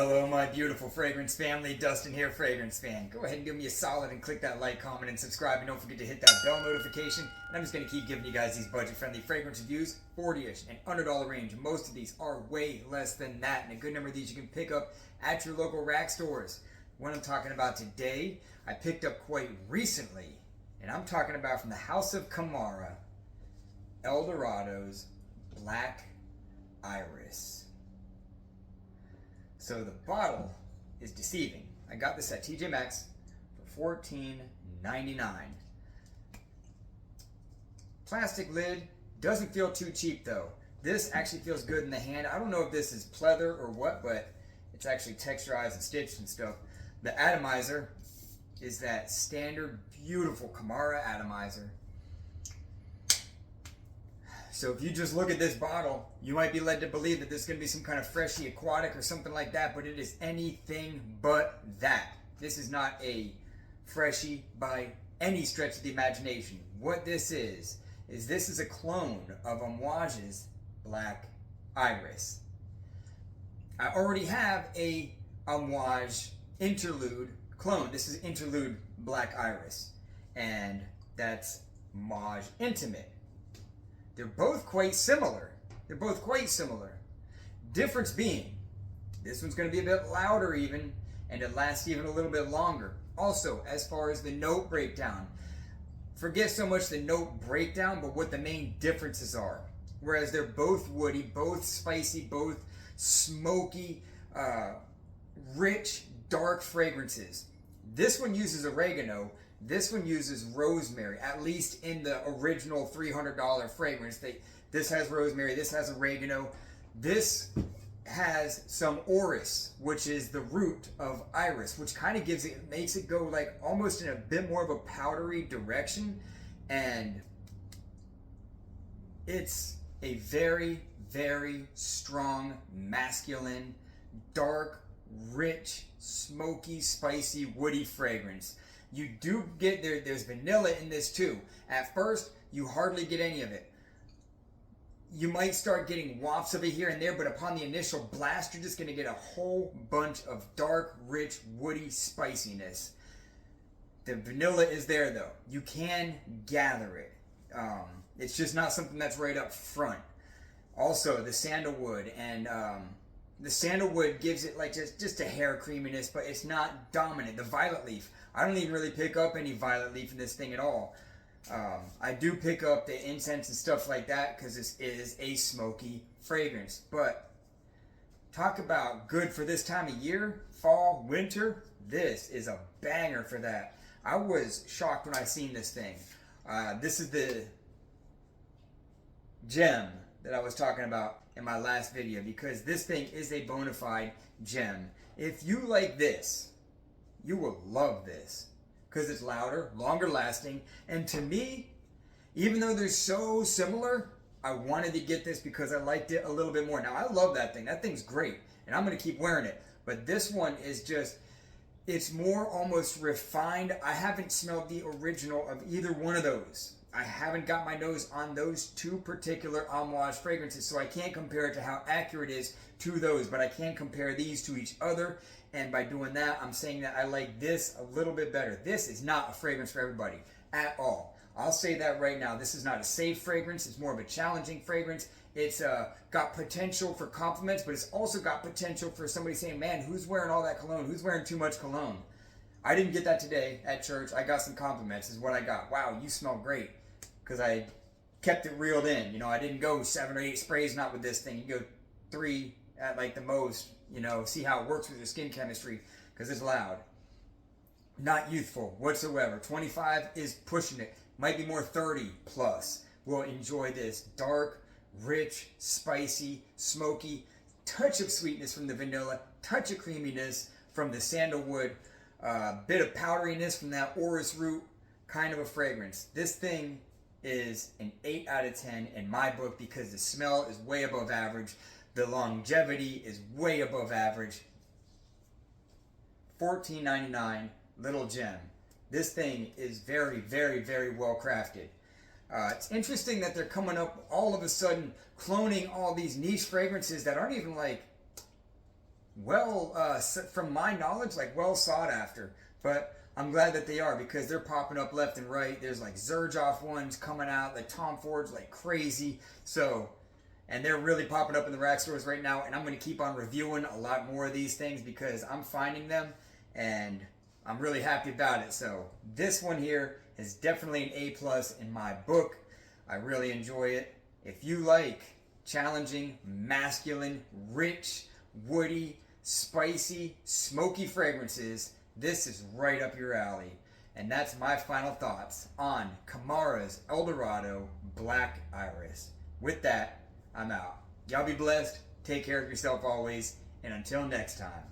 Hello, my beautiful fragrance family. Dustin here, fragrance fan. Go ahead and give me a solid and click that like, comment, and subscribe. And don't forget to hit that bell notification. And I'm just going to keep giving you guys these budget-friendly fragrance reviews, 40-ish and under dollar range. Most of these are way less than that. And a good number of these you can pick up at your local rack stores. What I'm talking about today, I picked up quite recently. And I'm talking about from the house of Camara Eldorado's Black Iris. So the bottle is deceiving. I got this at TJ Maxx for $14.99. Plastic lid, doesn't feel too cheap though. This actually feels good in the hand. I don't know if this is pleather or what, but it's actually texturized and stitched and stuff. The atomizer is that standard beautiful Camara atomizer. So if you just look at this bottle, you might be led to believe that this is going to be some kind of freshy aquatic or something like that, but it is anything but that. This is not a freshie by any stretch of the imagination. What this is this is a clone of Amouage's Black Iris. I already have a Amouage Interude clone. This is Interude Black Iris, and that's Amouage Intimate. They're both quite similar. Difference being, this one's going to be a bit louder even, and it lasts even a little bit longer. Also, as far as the note breakdown, forget so much the note breakdown, but what the main differences are. Whereas they're both woody, both spicy, both smoky, rich, dark fragrances. This one uses oregano. This one uses rosemary, at least in the original $300 fragrance. This has rosemary, this has oregano. This has some orris, which is the root of iris, which kind of makes it go like almost in a bit more of a powdery direction. And it's a very, very strong, masculine, dark, rich, smoky, spicy, woody fragrance. You do get there's vanilla in this too. At first, you hardly get any of it. You might start getting wafts of it here and there, but upon the initial blast, you're just going to get a whole bunch of dark, rich, woody spiciness. The vanilla is there though. You can gather it. It's just not something that's right up front. Also, the sandalwood and the sandalwood gives it like just a hair creaminess, but it's not dominant. The violet leaf, I don't even really pick up any violet leaf in this thing at all. I do pick up the incense and stuff like that because this is a smoky fragrance. But talk about good for this time of year, fall, winter, this is a banger for that. I was shocked when I seen this thing. This is the gem that I was talking about in my last video, because this thing is a bona fide gem. If you like this, you will love this because it's louder, longer lasting, and to me, even though they're so similar, I wanted to get this because I liked it a little bit more. Now, I love that thing. That thing's great, and I'm going to keep wearing it, but this one is just, it's more almost refined. I haven't smelled the original of either one of those. I haven't got my nose on those two particular Amouage fragrances, so I can't compare it to how accurate it is to those, but I can compare these to each other, and by doing that, I'm saying that I like this a little bit better. This is not a fragrance for everybody at all. I'll say that right now. This is not a safe fragrance. It's more of a challenging fragrance. It's got potential for compliments, but it's also got potential for somebody saying, man, who's wearing all that cologne? Who's wearing too much cologne? I didn't get that today at church. I got some compliments is what I got. Wow, you smell great. Because I kept it reeled in. You know, I didn't go 7 or 8 sprays, not with this thing. You go 3 at like the most, you know, see how it works with your skin chemistry, because it's loud. Not youthful whatsoever. 25 is pushing it. Might be more 30 plus. Will enjoy this dark, rich, spicy, smoky, touch of sweetness from the vanilla, touch of creaminess from the sandalwood, bit of powderiness from that orris root, kind of a fragrance. This thing is an 8 out of 10 in my book because the smell is way above average. The longevity is way above average. $14.99, little gem. This thing is very, very, very well crafted. It's interesting that they're coming up all of a sudden cloning all these niche fragrances that aren't even like from my knowledge, like well sought after. But I'm glad that they are, because they're popping up left and right. There's like Zerjoff ones coming out, like Tom Ford's like crazy. So, and they're really popping up in the rack stores right now. And I'm going to keep on reviewing a lot more of these things because I'm finding them and I'm really happy about it. So this one here is definitely an A plus in my book. I really enjoy it. If you like challenging, masculine, rich, woody, spicy, smoky fragrances, this is right up your alley. And that's my final thoughts on Camara's Eldorado Black Iris. With that, I'm out. Y'all be blessed. Take care of yourself always. And until next time.